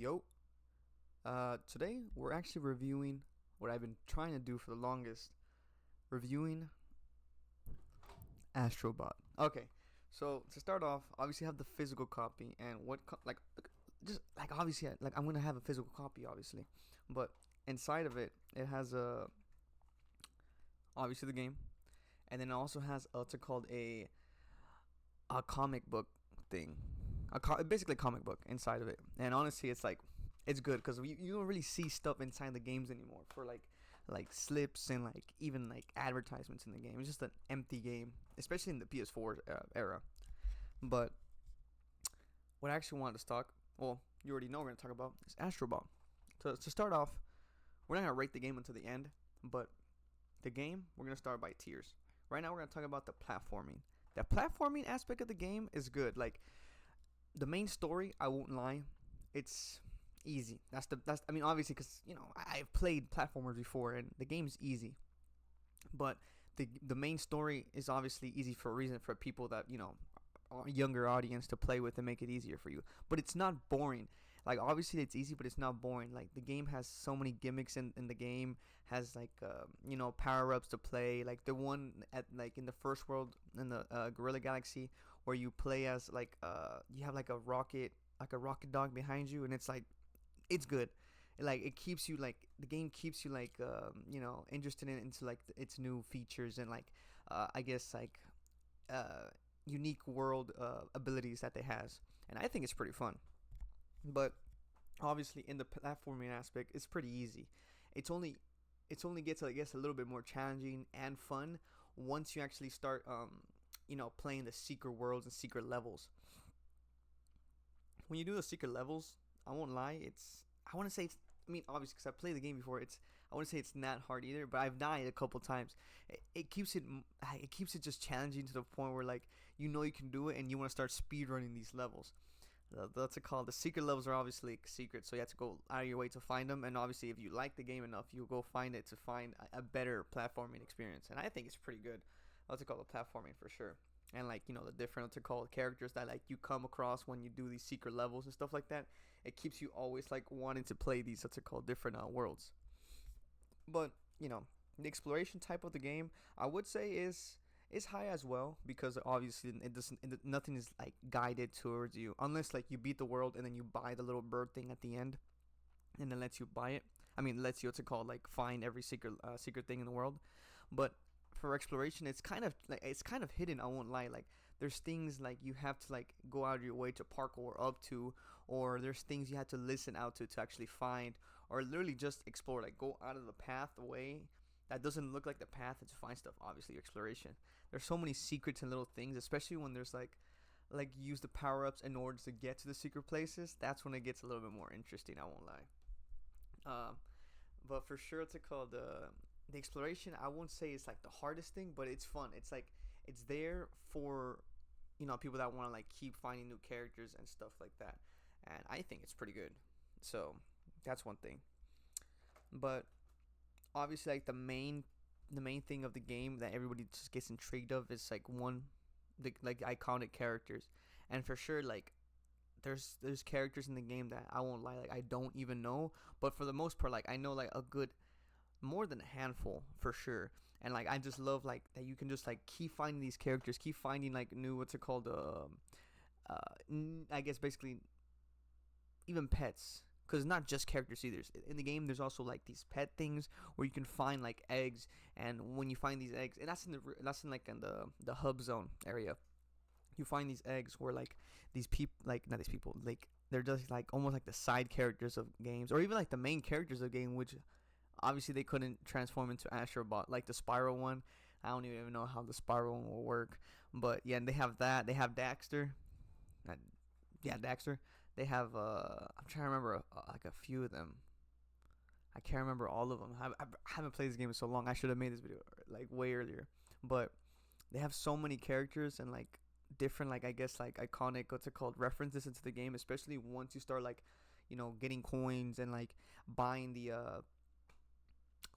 Yo, today we're actually reviewing what I've been trying to do for the longest, reviewing Astro Bot. Okay, so to start off, obviously I have the physical copy, and just like obviously I'm gonna have a physical copy, obviously, but inside of it, it has obviously the game, and then it also has what's it called a comic book thing, basically a comic book inside of it. And honestly, it's good because you don't really see stuff inside the games anymore for like slips and like even like advertisements in the game. It's just an empty game, especially in the PS4 era. But what I actually wanted to talk, well, you already know we're gonna talk about is Astro Bot. To start off, we're not gonna rate the game until the end, but the game we're gonna start by tiers. Right now, we're gonna talk about the platforming. The platforming aspect of the game is good. Like the main story, I won't lie, it's easy. That's I mean obviously because I've played platformers before and the game's easy, but the main story is obviously easy for a reason, for people that are younger audience to play with and make it easier for you. But it's not boring. Like obviously it's easy, but it's not boring. Like the game has so many gimmicks in the game. Has like power ups to play. Like the one at like in the first world in the Gorilla Galaxy where you play as you have like a rocket dog behind you, and it's good. Like it keeps you like the game keeps you like interested into like its new features and like I guess like unique world abilities that they has, and I think it's pretty fun. But obviously in the platforming aspect, it's pretty easy. It's only gets, I guess, a little bit more challenging and fun once you actually start playing the secret worlds and secret levels. When you do the secret levels, I won't lie, I want to say it's, I mean, obviously, because I played the game before, I want to say it's not hard either, but I've died a couple times. It keeps it just challenging to the point where like you can do it and you want to start speed running these levels. That's it called. The secret levels are obviously secret, so you have to go out of your way to find them. And obviously, if you like the game enough, you'll go find it to find a better platforming experience. And I think it's pretty good. That's called the platforming for sure. And like the different what's it called characters that like you come across when you do these secret levels and stuff like that. It keeps you always like wanting to play these what's it called different worlds. But the exploration type of the game, I would say is high as well, because obviously nothing is like guided towards you unless like you beat the world and then you buy the little bird thing at the end, and then lets you buy it. I mean, lets you what's it called like find every secret thing in the world. But for exploration, it's kind of hidden. I won't lie. Like there's things like you have to like go out of your way to parkour up to, or there's things you have to listen out to actually find, or literally just explore. Like go out of the path away that doesn't look like the path and to find stuff. Obviously, exploration. There's so many secrets and little things, especially when there's like use the power ups in order to get to the secret places. That's when it gets a little bit more interesting. I won't lie. Um, but for sure, it's called the exploration. I won't say it's like the hardest thing, but it's fun. It's like it's there for people that want to like keep finding new characters and stuff like that, and I think it's pretty good. So that's one thing. But obviously, like the main thing of the game that everybody just gets intrigued of is like the like iconic characters, and for sure like there's characters in the game that I won't lie, like I don't even know, but for the most part like I know like a good more than a handful for sure. And like I just love like that you can just like keep finding these characters, keep finding like new what's it called I guess basically even pets, because not just characters either. In the game there's also like these pet things where you can find like eggs, and when you find these eggs, and that's in like in the hub zone area, you find these eggs where like these people, like not these people, like they're just like almost like the side characters of games, or even like the main characters of the game, which obviously they couldn't transform into Astro Bot like the Spiral one. I don't even know how the Spiral one will work, but yeah, and they have that. They have Daxter. Uh, yeah, Daxter. They have I'm trying to remember like a few of them. I can't remember all of them. I haven't played this game in so long. I should have made this video like way earlier. But they have so many characters and like different, like I guess like iconic what's it called references into the game, especially once you start like getting coins and like buying the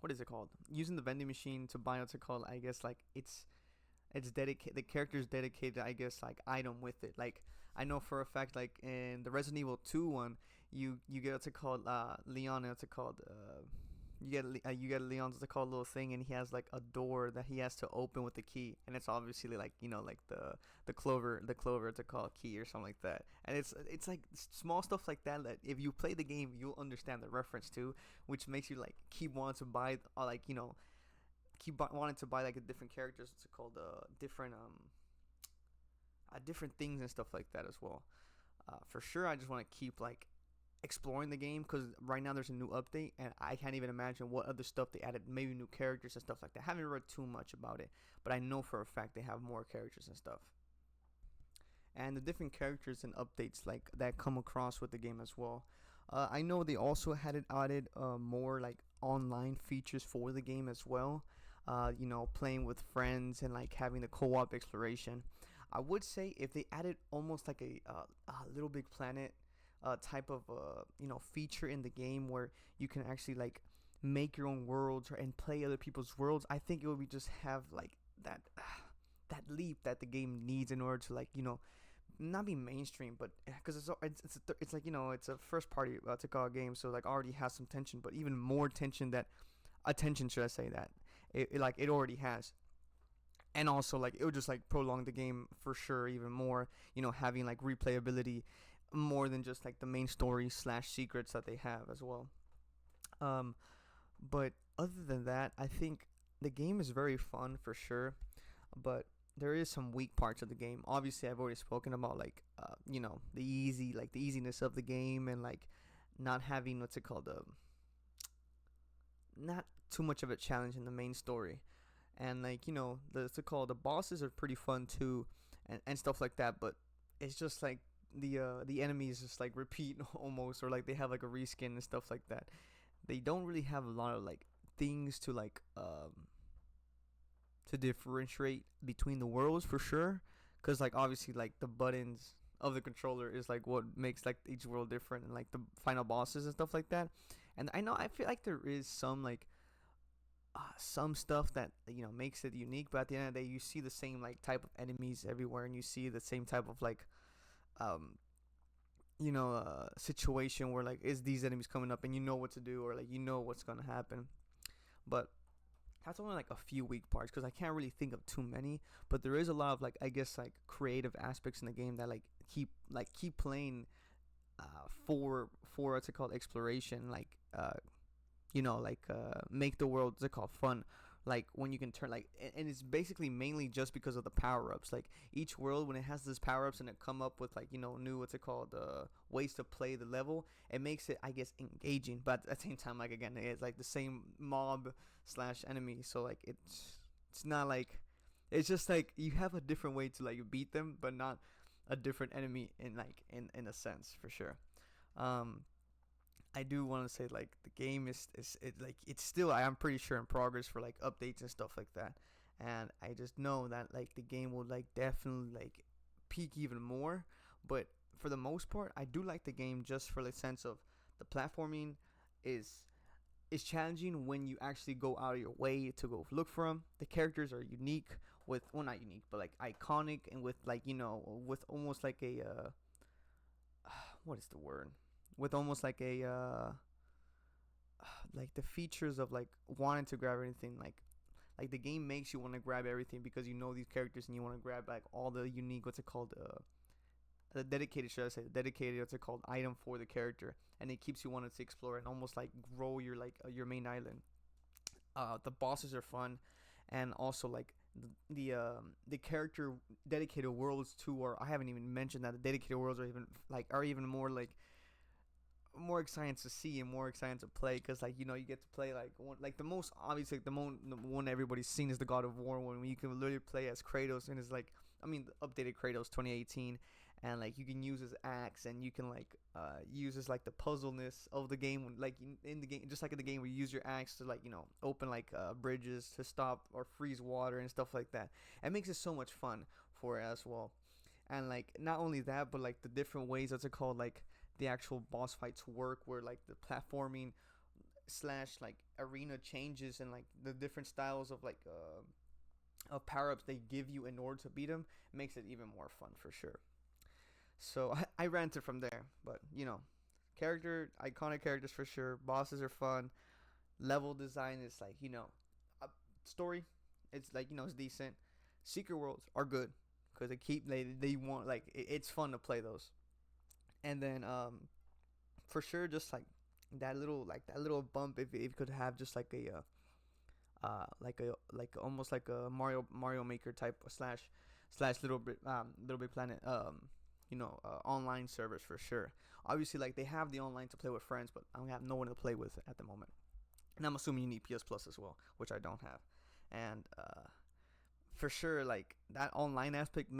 what is it called, using the vending machine to buy what's it called, I guess like it's dedicated, the character's dedicated, I guess, like item with it. Like I know for a fact like in the Resident Evil 2 one, you get what's it called Leon, what's it called you get Leon's what's it called little thing, and he has like a door that he has to open with the key, and it's obviously like like the clover to call key or something like that. And it's like small stuff like that that if you play the game you'll understand the reference to, which makes you like keep wanting to buy like wanting to buy like the different characters. What's it called different things and stuff like that as well. For sure, I just want to keep like exploring the game because right now there's a new update and I can't even imagine what other stuff they added. Maybe new characters and stuff like that. I haven't read too much about it, but I know for a fact they have more characters and stuff. And the different characters and updates like that come across with the game as well. I know they also had it added more like online features for the game as well. Playing with friends and like having the co-op exploration. I would say if they added almost like a Little Big Planet type of feature in the game where you can actually like make your own worlds and play other people's worlds, I think it would be just have like that leap that the game needs in order to like not be mainstream, but because it's like it's a first party to call game, so like already has some tension, but even more tension that attention should I say that it already has. And also like it would just like prolong the game for sure even more, having like replayability more than just like the main story slash secrets that they have as well. um but other than that, I think the game is very fun for sure, but there is some weak parts of the game. Obviously I've already spoken about like the easiness of the game, and like not having what's it called not too much of a challenge in the main story. And like the bosses are pretty fun too, and stuff like that, but it's just like the enemies just like repeat almost, or like they have like a reskin and stuff like that. They don't really have a lot of like things to like to differentiate between the worlds for sure, because like obviously like the buttons of the controller is like what makes like each world different, and like the final bosses and stuff like that. And I feel like there is some like some stuff that makes it unique, but at the end of the day you see the same like type of enemies everywhere, and you see the same type of like um situation where like is these enemies coming up and you know what to do, or like what's gonna happen. But that's only like a few weak parts because I can't really think of too many, but there is a lot of like I guess like creative aspects in the game that like keep playing for what's it called exploration, like make the world what's it called fun, like when you can turn like, and it's basically mainly just because of the power-ups. Like each world when it has these power-ups and it come up with like new what's it called ways to play the level, it makes it I guess engaging, but at the same time like again it's like the same mob slash enemy, so like it's not like it's just like you have a different way to like beat them, but not a different enemy in like in a sense for sure. um I do want to say like the game is it like it's still I'm pretty sure in progress for like updates and stuff like that, and I just know that like the game will like definitely like peak even more. But for the most part, I do like the game just for the sense of the platforming is is challenging when you actually go out of your way to go look for them. The characters are unique with well not unique but like iconic, and with like with almost like a what is the word, with almost like a like the features of like wanting to grab everything, like the game makes you want to grab everything because you know these characters and you want to grab like all the unique what's it called the dedicated should I say the dedicated what's it called item for the character, and it keeps you wanting to explore and almost like grow your like your main island. The bosses are fun, and also like the character dedicated worlds too, or I haven't even mentioned that the dedicated worlds are even more like more exciting to see and more exciting to play, because like you get to play like one, like the most obviously like, the one everybody's seen is the God of War one, when you can literally play as Kratos, and it's like I mean the updated Kratos 2018, and like you can use his axe, and you can like use his like the puzzleness of the game, like in the game, just like in the game where you use your axe to like open like bridges to stop or freeze water and stuff like that. It makes it so much fun for it as well. And like not only that, but like the different ways that's it called like the actual boss fights work, where like the platforming slash like arena changes, and like the different styles of power-ups they give you in order to beat them makes it even more fun for sure. So I ranted from there, but Iconic characters for sure. Bosses are fun. Level design is like, story. It's like, it's decent. Secret worlds are good because they want like it's fun to play those. And then for sure, just that little bump, if you could have just like almost like a Mario Maker type slash Little Big Planet online servers for sure. Obviously, like they have the online to play with friends, but I don't have no one to play with at the moment. And I'm assuming you need PS Plus as well, which I don't have. And for sure, like that online aspect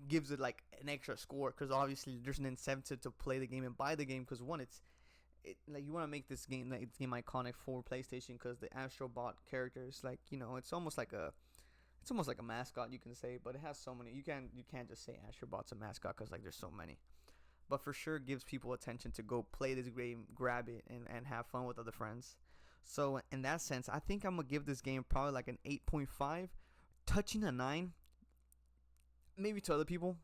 gives it like an extra score, because obviously there's an incentive to play the game and buy the game, because one, like you want to make this game iconic for PlayStation, because the Astro Bot character is like, it's almost like a mascot, you can say. But it has so many, you can't just say Astro Bot's a mascot, because like there's so many. But for sure gives people attention to go play this game, grab it, and have fun with other friends. So in that sense, I think I'm gonna give this game probably like an 8.5, touching a 9, maybe to other people,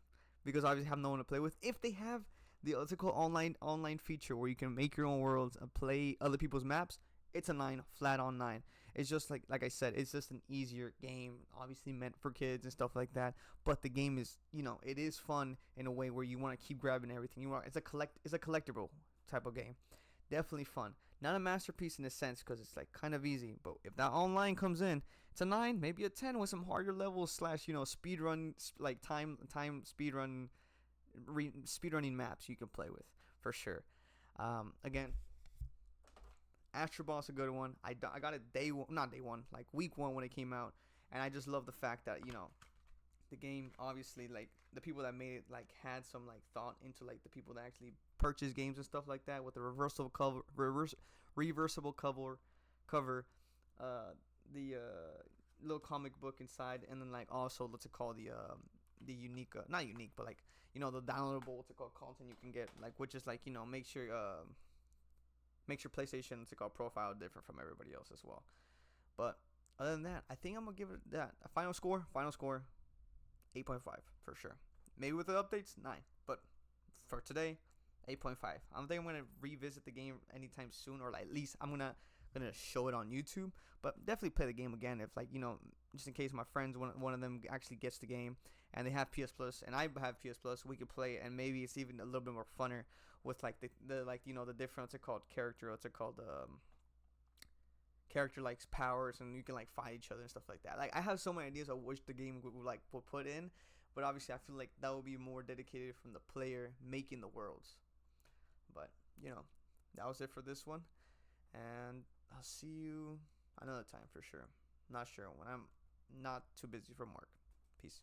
because obviously I have no one to play with. If they have the typical online feature where you can make your own worlds and play other people's maps, it's a 9, flat on 9. It's just like I said, it's just an easier game, obviously meant for kids and stuff like that. But the game is, it is fun in a way where you want to keep grabbing everything. It's a collectible type of game. Definitely fun. Not a masterpiece in a sense, because it's like kind of easy. But if that online comes in, it's a 9, maybe a 10 with some harder levels slash speed run, like time speedrunning maps you can play with for sure. Again, Astro Bot's a good one. I got it not day one, like week one when it came out, and I just love the fact that the game, obviously, like the people that made it like had some like thought into like the people that actually purchase games and stuff like that, with the reversible cover, the little comic book inside, and then like also what's it called, the unique, not unique, but like the downloadable content you can get, like, which is like makes your PlayStation profile different from everybody else as well. But other than that, I think I'm gonna give it that a final score 8.5 for sure. Maybe with the updates 9, but for today 8.5. I don't think I'm gonna revisit the game anytime soon, or like at least I'm gonna show it on YouTube. But definitely play the game again if just in case my friends, one of them actually gets the game and they have PS Plus and I have PS Plus, we could play it, and maybe it's even a little bit more funner with like the different character likes powers, and you can like fight each other and stuff like that. Like I have so many ideas of which the game would put in, but obviously I feel like that would be more dedicated from the player making the worlds. But that was it for this one, and I'll see you another time for sure. Not sure when I'm not too busy from work. Peace.